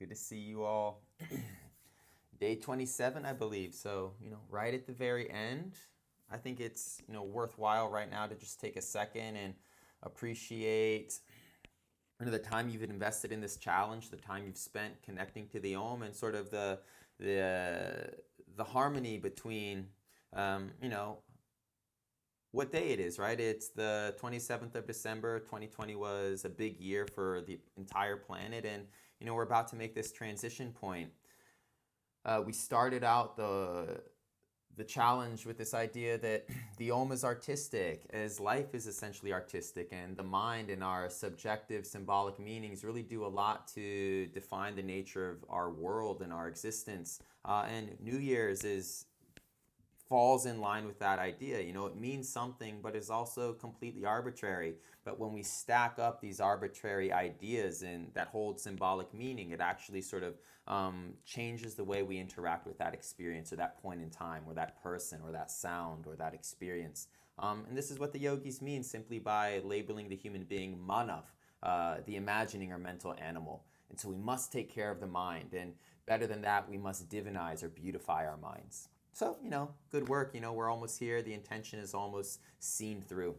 Good to see you all. Day 27, I believe. So, right at the very end, I think it's, worthwhile right now to just take a second and appreciate the time you've invested in this challenge, the time you've spent connecting to the Om, and sort of the harmony between, what day it is, right? It's the 27th of December. 2020 was a big year for the entire planet, and we're about to make this transition point. We started out the challenge with this idea that the Om is artistic, as life is essentially artistic, and the mind and our subjective symbolic meanings really do a lot to define the nature of our world and our existence. And New Year's falls in line with that idea. It means something, but is also completely arbitrary. But when we stack up these arbitrary ideas and that hold symbolic meaning, it actually sort of changes the way we interact with that experience or that point in time or that person or that sound or that experience. And this is what the yogis mean simply by labeling the human being manav, the imagining or mental animal. And so we must take care of the mind. And better than that, we must divinize or beautify our minds. So, good work. We're almost here. The intention is almost seen through.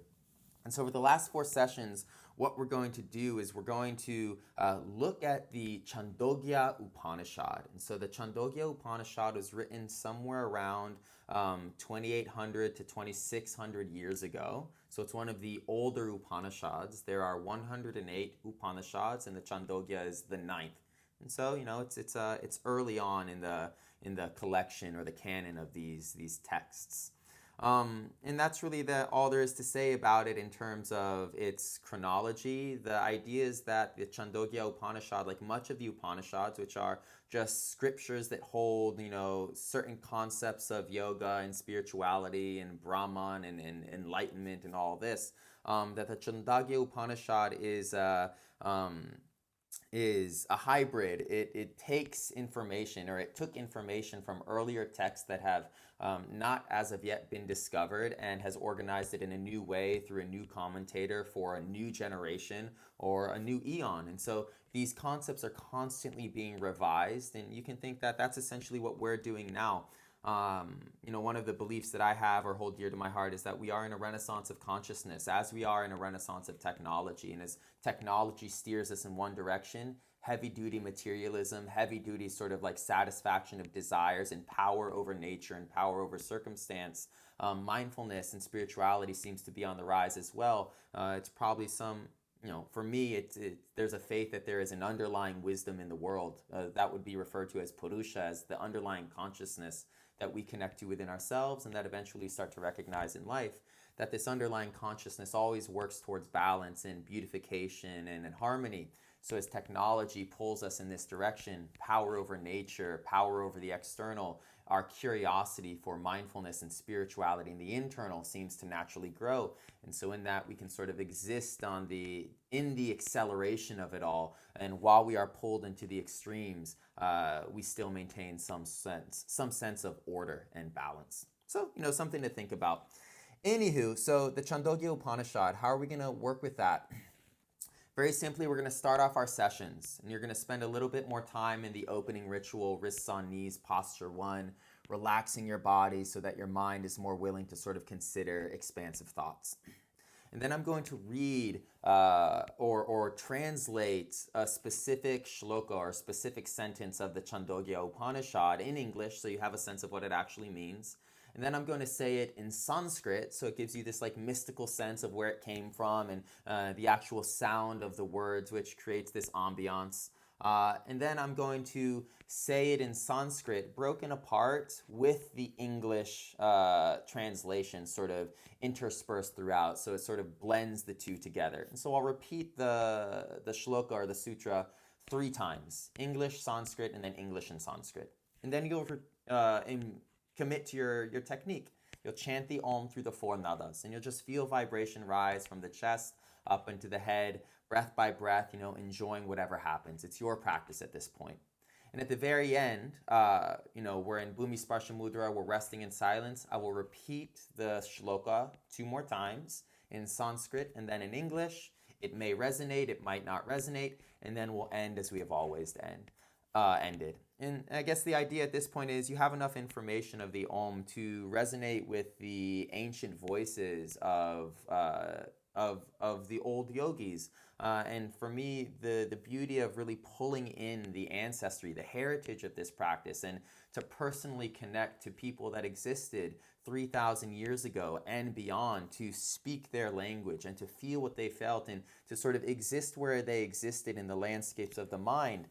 And so over the last 4 sessions, what we're going to do is we're going to look at the Chandogya Upanishad. And so the Chandogya Upanishad was written somewhere around 2800 to 2600 years ago. So it's one of the older Upanishads. There are 108 Upanishads, and the Chandogya is the 9th. And so, it's early on in the collection or the canon of these texts. And that's really all there is to say about it in terms of its chronology. The idea is that the Chandogya Upanishad, like much of the Upanishads, which are just scriptures that hold, certain concepts of yoga and spirituality and Brahman and enlightenment and all this, that the Chandogya Upanishad is a hybrid. It takes information, or it took information from earlier texts that have not as of yet been discovered, and has organized it in a new way through a new commentator for a new generation or a new eon. And so these concepts are constantly being revised, and you can think that that's essentially what we're doing now. One of the beliefs that I have or hold dear to my heart is that we are in a renaissance of consciousness, as we are in a renaissance of technology. And as technology steers us in one direction, heavy-duty materialism, heavy-duty sort of like satisfaction of desires and power over nature and power over circumstance, mindfulness and spirituality seems to be on the rise as well. It's probably for me, there's a faith that there is an underlying wisdom in the world that would be referred to as Purusha, as the underlying consciousness that we connect to within ourselves and that eventually start to recognize in life, that this underlying consciousness always works towards balance and beautification and harmony. So as technology pulls us in this direction, power over nature, power over the external, our curiosity for mindfulness and spirituality in the internal seems to naturally grow. And so in that, we can sort of exist in the acceleration of it all. And while we are pulled into the extremes, we still maintain some sense of order and balance. So, something to think about. Anywho, so the Chandogya Upanishad, how are we going to work with that? Very simply, we're going to start off our sessions, and you're going to spend a little bit more time in the opening ritual, wrists on knees, posture 1, relaxing your body so that your mind is more willing to sort of consider expansive thoughts. And then I'm going to read or translate a specific shloka or specific sentence of the Chandogya Upanishad in English so you have a sense of what it actually means. And then I'm going to say it in Sanskrit, so it gives you this like mystical sense of where it came from and the actual sound of the words, which creates this ambiance. And then I'm going to say it in Sanskrit, broken apart with the English translation sort of interspersed throughout, so it sort of blends the two together. And so I'll repeat the shloka or the sutra 3 times, English, Sanskrit, and then English and Sanskrit. And then you'll commit to your technique. You'll chant the Om through the 4 nadas, and you'll just feel vibration rise from the chest up into the head, breath by breath, enjoying whatever happens. It's your practice at this point. And at the very end, we're in Bhumi Sparsha Mudra, we're resting in silence. I will repeat the shloka 2 more times in Sanskrit and then in English. It may resonate, it might not resonate, and then we'll end as we have always to end. ended. And I guess the idea at this point is you have enough information of the Om to resonate with the ancient voices of the old yogis. And for me, the beauty of really pulling in the ancestry, the heritage of this practice, and to personally connect to people that existed 3,000 years ago and beyond, to speak their language and to feel what they felt and to sort of exist where they existed in the landscapes of the mind.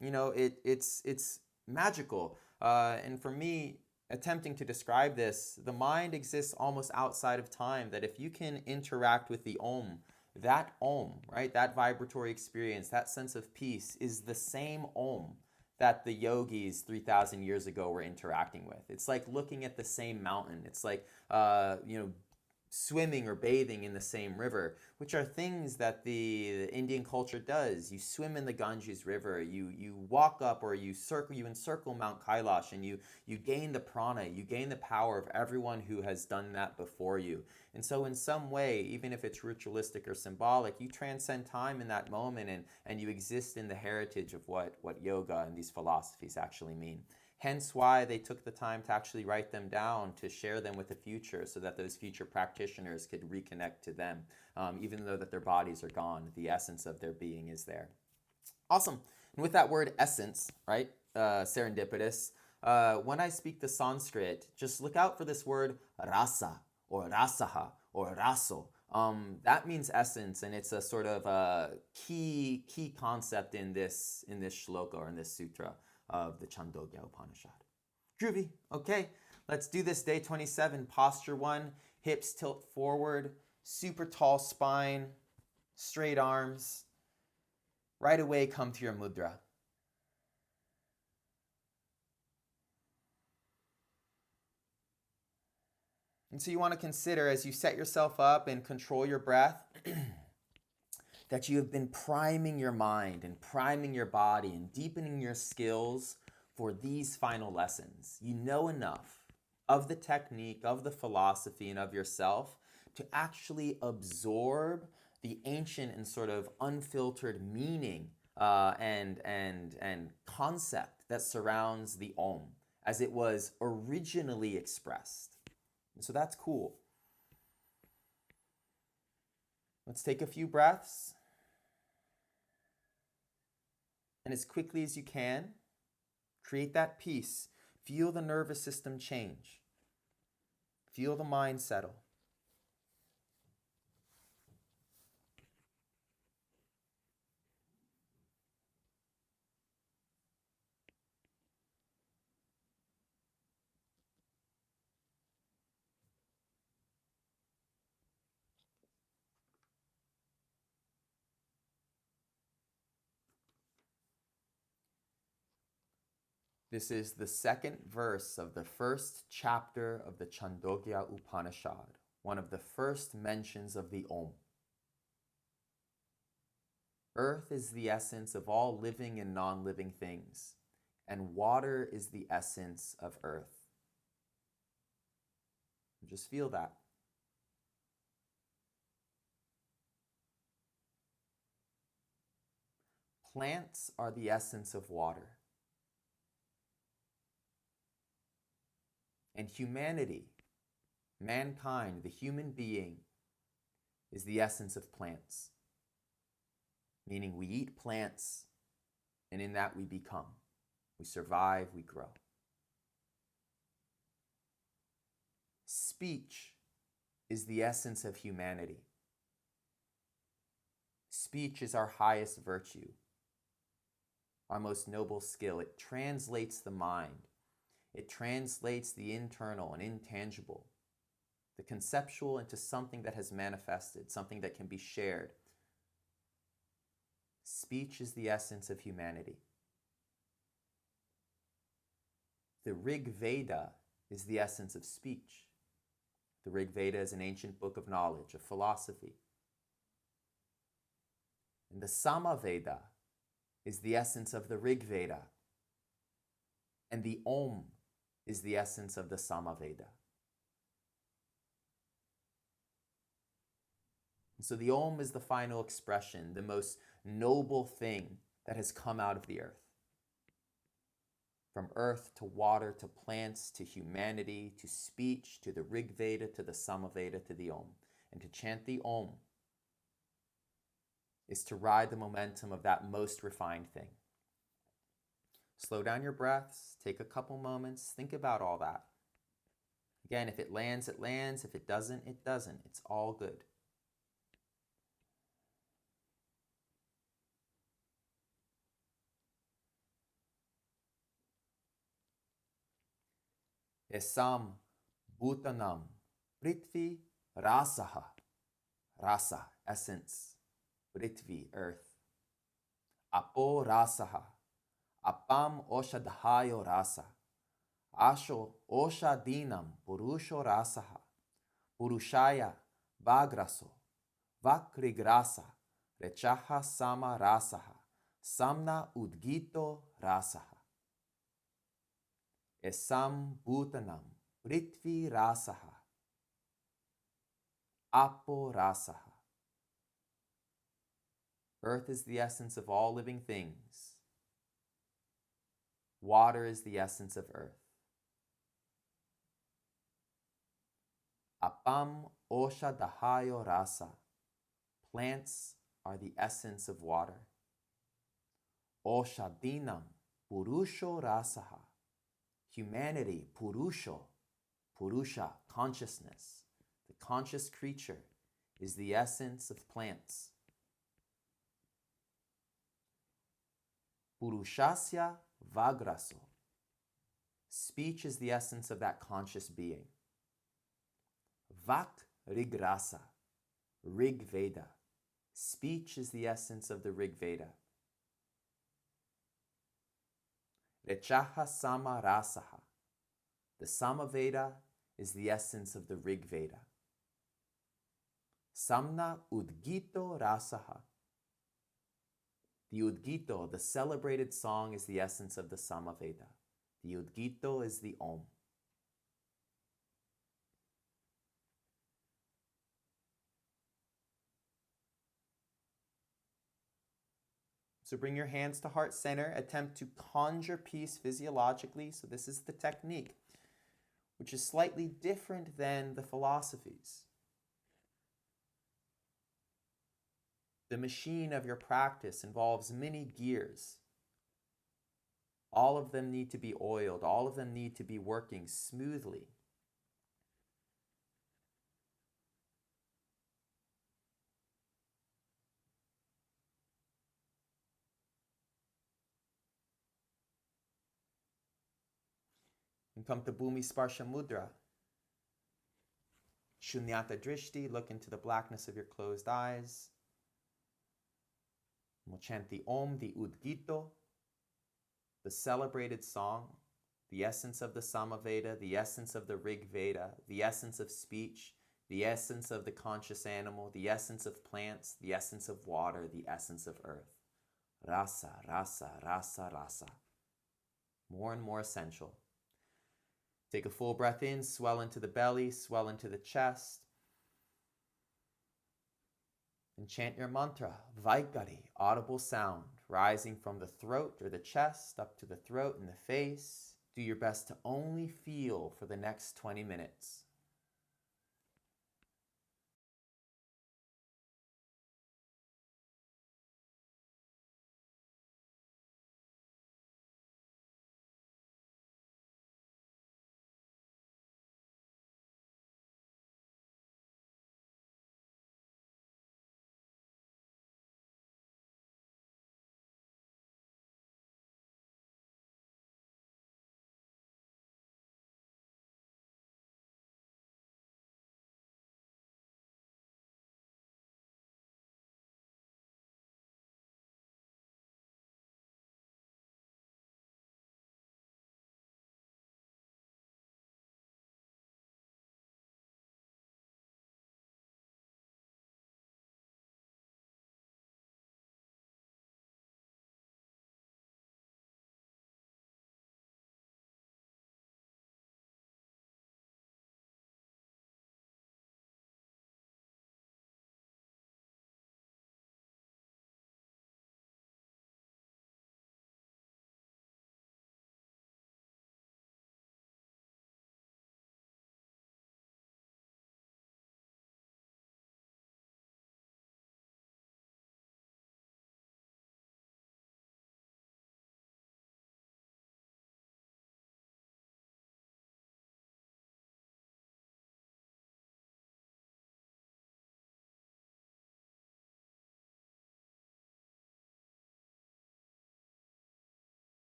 It's magical. And for me, attempting to describe this, the mind exists almost outside of time, that if you can interact with the Om, right, that vibratory experience, that sense of peace is the same Om that the yogis 3,000 years ago were interacting with. It's like looking at the same mountain. It's like, swimming or bathing in the same river, which are things that the Indian culture does. You swim in the Ganges River, you walk up or you encircle Mount Kailash, and you gain the prana, you gain the power of everyone who has done that before you. And so in some way, even if it's ritualistic or symbolic, you transcend time in that moment, and you exist in the heritage of what yoga and these philosophies actually mean. Hence why they took the time to actually write them down, to share them with the future, so that those future practitioners could reconnect to them. Even though that their bodies are gone, the essence of their being is there. Awesome. And with that word essence, right, serendipitous, when I speak the Sanskrit, just look out for this word rasa, or rasaha, or raso. That means essence, and it's a sort of a key concept in this shloka, or in this sutra of the Chandogya Upanishad. Groovy. Okay, let's do this. Day 27, posture 1, hips tilt forward, super tall spine, straight arms. Right away, come to your mudra. And so you want to consider, as you set yourself up and control your breath, that you have been priming your mind and priming your body and deepening your skills for these final lessons. You know enough of the technique, of the philosophy, and of yourself to actually absorb the ancient and sort of unfiltered meaning and concept that surrounds the Om as it was originally expressed. And so that's cool. Let's take a few breaths. And as quickly as you can, create that peace. Feel the nervous system change. Feel the mind settle. This is the second verse of the first chapter of the Chandogya Upanishad, one of the first mentions of the Om. Earth is the essence of all living and non-living things, and water is the essence of earth. Just feel that. Plants are the essence of water. And humanity, mankind, the human being, is the essence of plants. Meaning we eat plants, and in that we become. We survive, we grow. Speech is the essence of humanity. Speech is our highest virtue, our most noble skill. It translates the mind. It translates the internal and intangible, the conceptual, into something that has manifested, something that can be shared. Speech is the essence of humanity. The Rig Veda is the essence of speech. The Rig Veda is an ancient book of knowledge, of philosophy. And the Sama Veda is the essence of the Rig Veda. And the Om is the essence of the Sama Veda. And so the Om is the final expression, the most noble thing that has come out of the earth. from earth to water to plants to humanity to speech to the Rig Veda to the Sama Veda to the Om. And to chant the Om is to ride the momentum of that most refined thing. Slow down your breaths, take a couple moments, think about all that. Again, if it lands, it lands. If it doesn't, it doesn't. It's all good. Esam Bhutanam Prithvi Rasaha. Rasa, essence. Prithvi, earth. Apo Rasaha. Apam Oshadhayo Rasa. Asho Oshadinam Purusho Rasaha. Purushaya Vagraso. Vakrigrasa. Rechaha Sama Rasaha. Samna Udgito Rasaha. Esam Bhutanam Prithvi Rasaha. Apo Rasaha. Earth is the essence of all living things. Water is the essence of earth. Apam Oshadahayo Rasa. Plants are the essence of water. Oshadinam Purusho Rasaha. Humanity, Purusho, Purusha, consciousness. The conscious creature is the essence of plants. Purushasya Vagraso. Speech is the essence of that conscious being. Vak Rigrasa. Rig Veda. Speech is the essence of the Rig Veda. Rechaha Sama Rasaha. The Sama Veda is the essence of the Rig Veda. Samna Udgito Rasaha. The Udgito, the celebrated song, is the essence of the Sama Veda. The Udgito is the Om. So bring your hands to heart center. Attempt to conjure peace physiologically. So this is the technique, which is slightly different than the philosophies. The machine of your practice involves many gears. All of them need to be oiled. All of them need to be working smoothly. And come to Bhumi Sparsha Mudra. Shunyata Drishti, look into the blackness of your closed eyes. We'll chant the Om, the Udgito, the celebrated song, the essence of the Sama Veda, the essence of the Rig Veda, the essence of speech, the essence of the conscious animal, the essence of plants, the essence of water, the essence of earth. Rasa, rasa, rasa, rasa. More and more essential. Take a full breath in, swell into the belly, swell into the chest. And chant your mantra, Vaikari, audible sound, rising from the throat or the chest up to the throat and the face. Do your best to only feel for the next 20 minutes.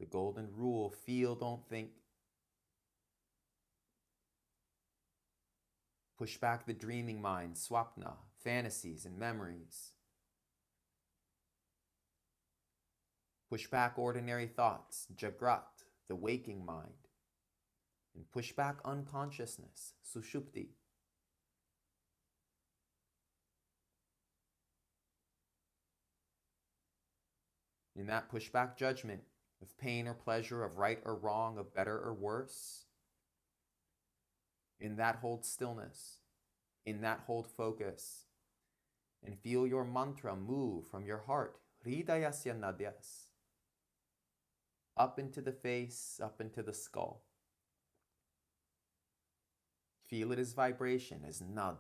golden rule: feel, don't think. Push back the dreaming mind, swapna, fantasies and memories. Push back ordinary thoughts, jagrat, the waking mind. And push back unconsciousness, sushupti. In that push back judgment of pain or pleasure, of right or wrong, of better or worse, in that hold stillness, in that hold focus, and feel your mantra move from your heart, hridayasya nadyas, up into the face, up into the skull. Feel it as vibration, as nad.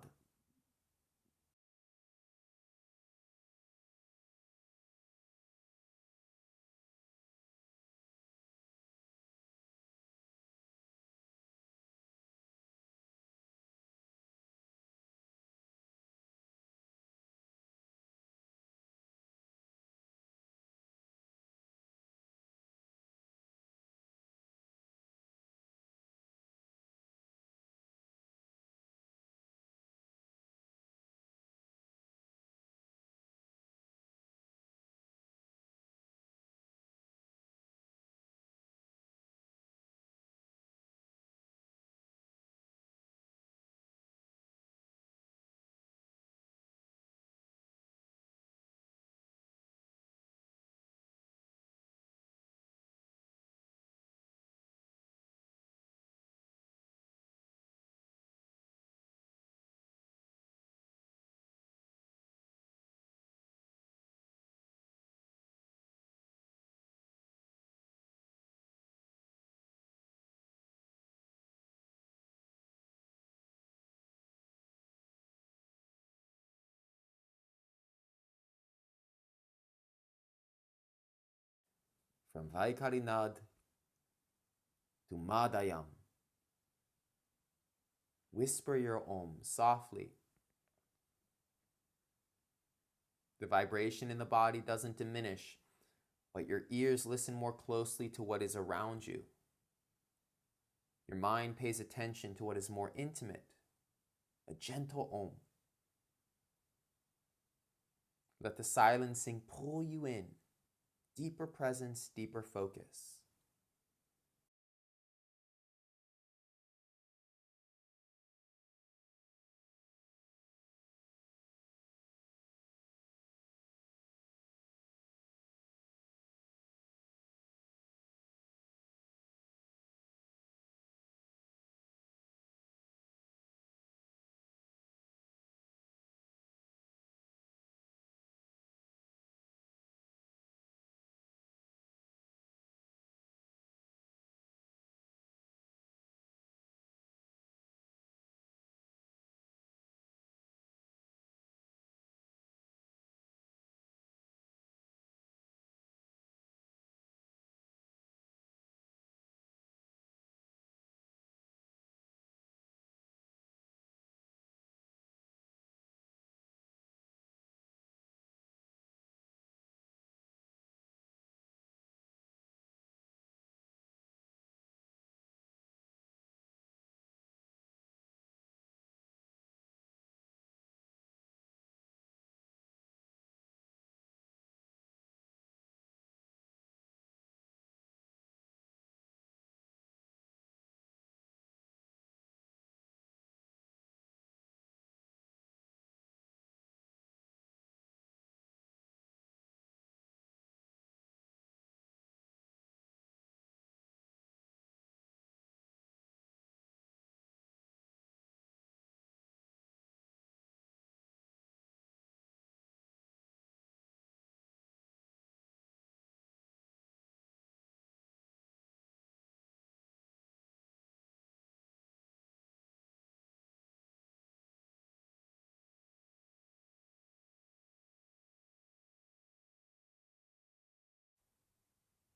From Vaikarinad to Madayam. Whisper your Om softly. The vibration in the body doesn't diminish, but your ears listen more closely to what is around you. Your mind pays attention to what is more intimate, a gentle Om. Let the silencing pull you in, deeper presence, deeper focus.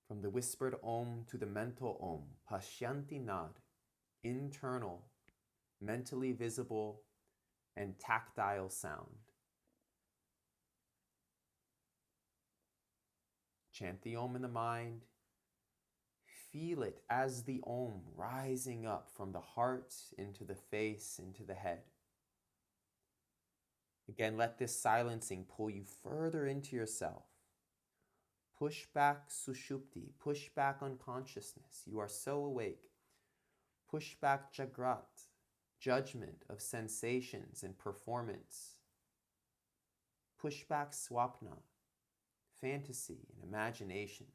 From the whispered Om to the mental Om, Pashyanti Nad, internal, mentally visible, and tactile sound. Chant the Om in the mind, feel it as the Om rising up from the heart into the face, into the head. Again, let this silencing pull you further into yourself. Push back sushupti, push back unconsciousness. You are so awake. Push back jagrat, judgment of sensations and performance. Push back swapna, fantasy and imagination.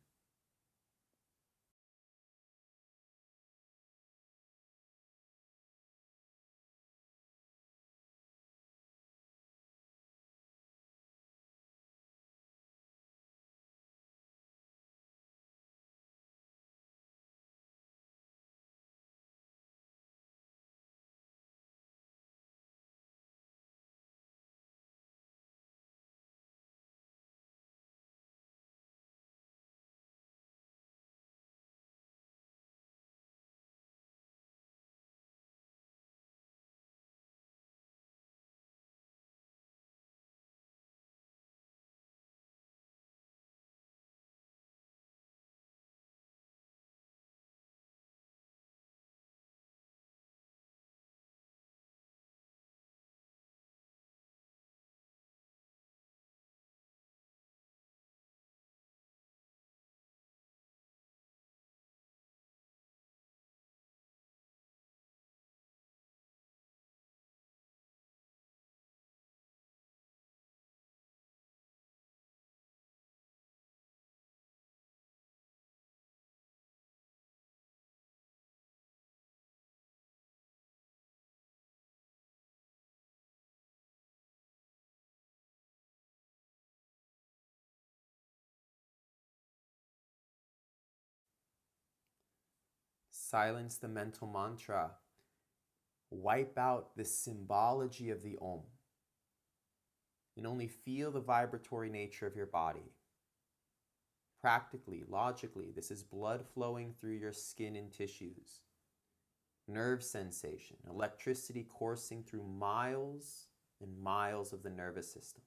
Silence the mental mantra. Wipe out the symbology of the Om. And only feel the vibratory nature of your body. Practically, logically, this is blood flowing through your skin and tissues. Nerve sensation, electricity coursing through miles and miles of the nervous system.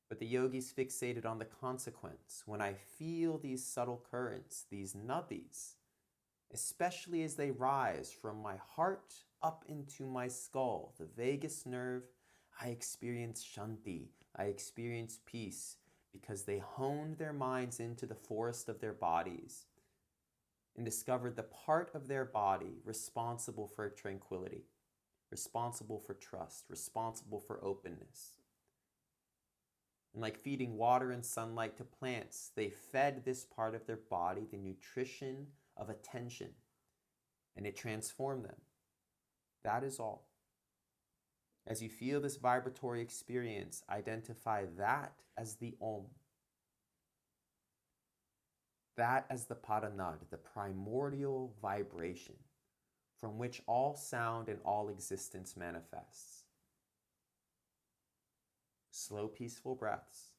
But the yogi's fixated on the consequence. When I feel these subtle currents, these nadis, especially as they rise from my heart up into my skull, the vagus nerve, I experience shanti, I experience peace, because they honed their minds into the forest of their bodies and discovered the part of their body responsible for tranquility, responsible for trust, responsible for openness. And like feeding water and sunlight to plants, they fed this part of their body the nutrition of attention, and it transformed them. That is all. As you feel this vibratory experience, identify that as the Om. That as the Paranad, the primordial vibration from which all sound and all existence manifests. Slow, peaceful breaths.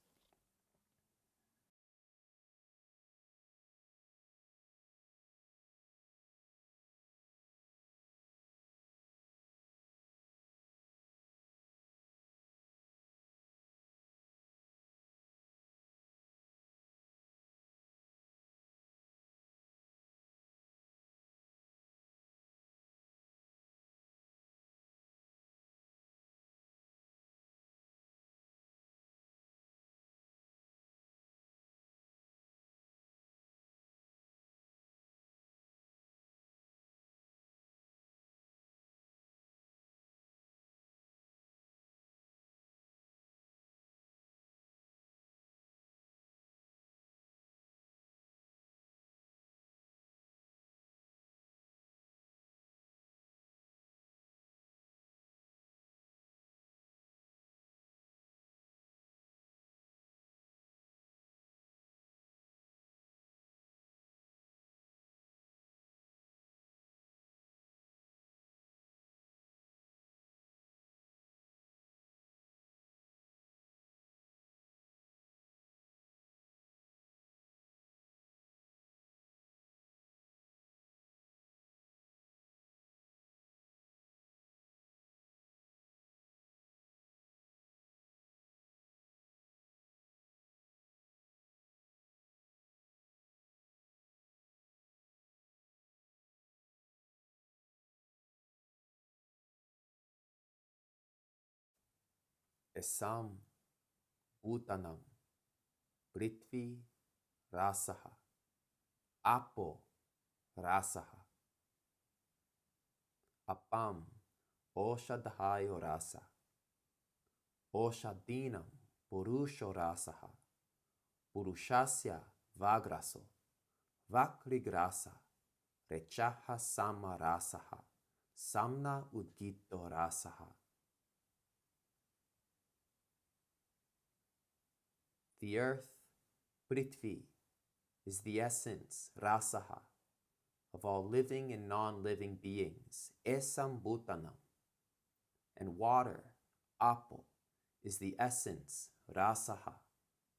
Esam Bhutanam Prithvi Rasaha Apo Rasaha Apam Oshadhayo Rasa Oshadinam Purusho Rasaha Purushasya Vagraso Vakrigrasa Rechaha Sama Rasaha Samna Udgito Rasaha. The earth, Prithvi, is the essence, Rasaha, of all living and non-living beings, Esam Bhutanam. And water, Apo, is the essence, Rasaha,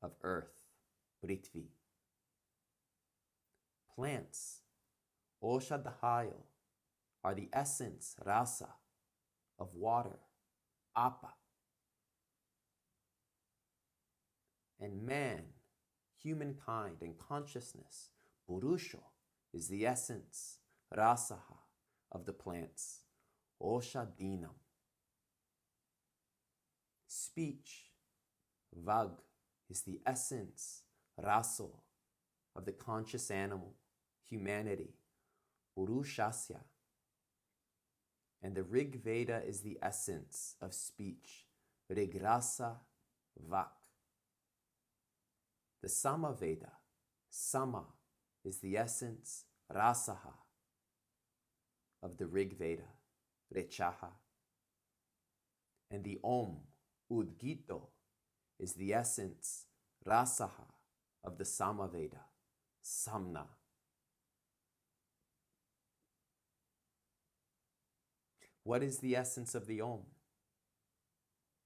of earth, Prithvi. Plants, Oshadhayo, are the essence, Rasa, of water, Apa. And man, humankind and consciousness, Purusho, is the essence, Rasaha, of the plants, Oshadinam. Speech, Vag, is the essence, Raso, of the conscious animal, humanity, Purushasya. And the Rig Veda is the essence of speech, Rigrasa Vak. The Sama Veda, Sama, is the essence, Rasaha, of the Rig Veda, Rechaha. And the Om, Udgito, is the essence, Rasaha, of the Sama Veda, Samna. What is the essence of the Om?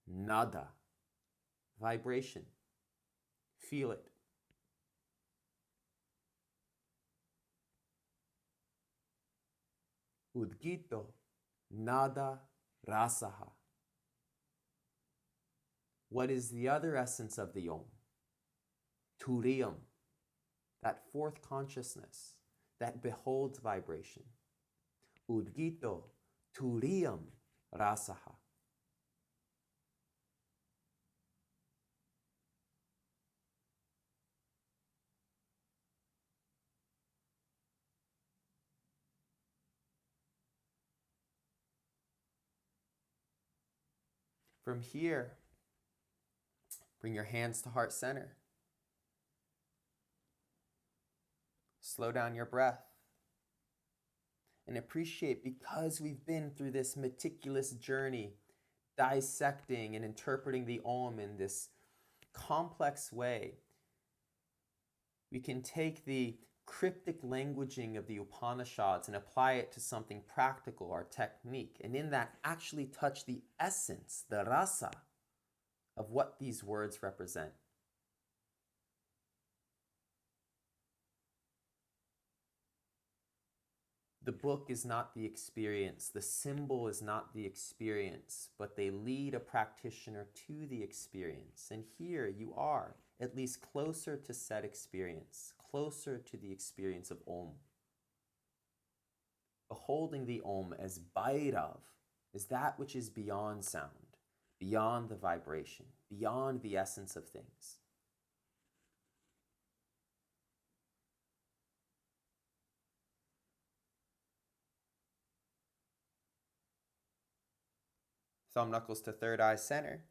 Nada, vibration. Feel it. Udgito, nada, rasaha. What is the other essence of the Om? Turiyam, that fourth consciousness that beholds vibration. Udgito, turiyam, rasaha. From here, bring your hands to heart center. Slow down your breath. And appreciate, because we've been through this meticulous journey, dissecting and interpreting the Om in this complex way, we can take the cryptic languaging of the Upanishads and apply it to something practical, our technique, and in that actually touch the essence, the rasa, of what these words represent. The book is not the experience, the symbol is not the experience, but they lead a practitioner to the experience. And here you are, at least closer to said experience, closer to the experience of Om. Beholding the Om as Bhairav, is that which is beyond sound, beyond the vibration, beyond the essence of things. Thumb knuckles to third eye center.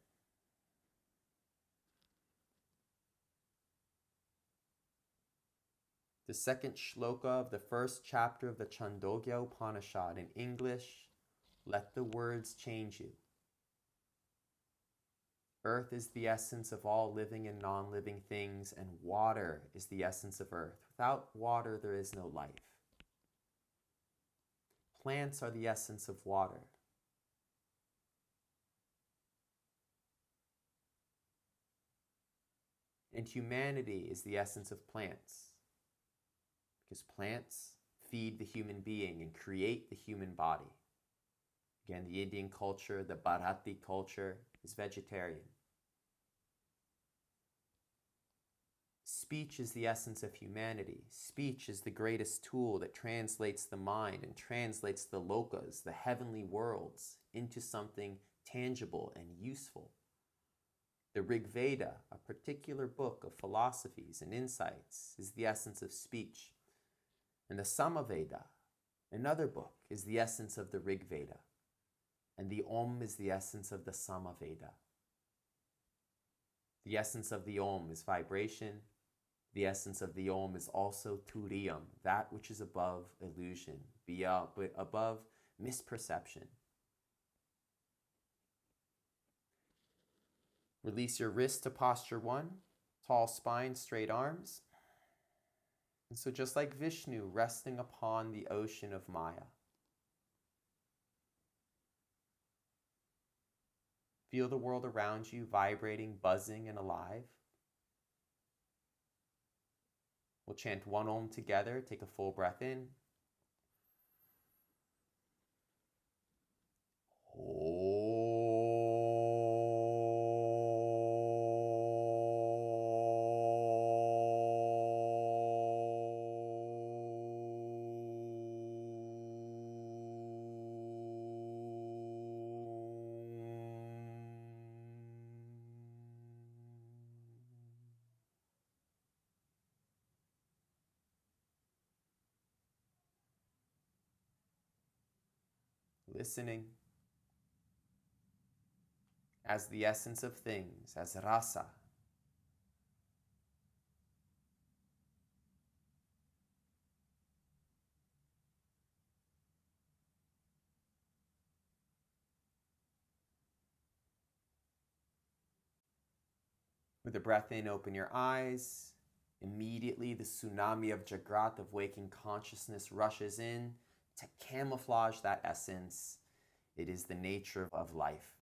The second shloka of the first chapter of the Chandogya Upanishad in English, let the words change you. Earth is the essence of all living and non-living things, and water is the essence of earth. Without water, there is no life. Plants are the essence of water. And humanity is the essence of plants, because plants feed the human being and create the human body. Again, the Indian culture, the Bharati culture, is vegetarian. Speech is the essence of humanity. Speech is the greatest tool that translates the mind and translates the lokas, the heavenly worlds, into something tangible and useful. The Rig Veda, a particular book of philosophies and insights, is the essence of speech. And the Sama Veda, another book, is the essence of the Rig Veda. And the Om is the essence of the Sama Veda. The essence of the Om is vibration. The essence of the Om is also Turiyam, that which is above illusion, above misperception. Release your wrist to posture 1, tall spine, straight arms. And so just like Vishnu resting upon the ocean of Maya, feel the world around you vibrating, buzzing, and alive. We'll chant one Om together. Take a full breath in. Listening as the essence of things, as rasa. With a breath in, open your eyes. Immediately, the tsunami of Jagrat, of waking consciousness, rushes in to camouflage that essence. It is the nature of life.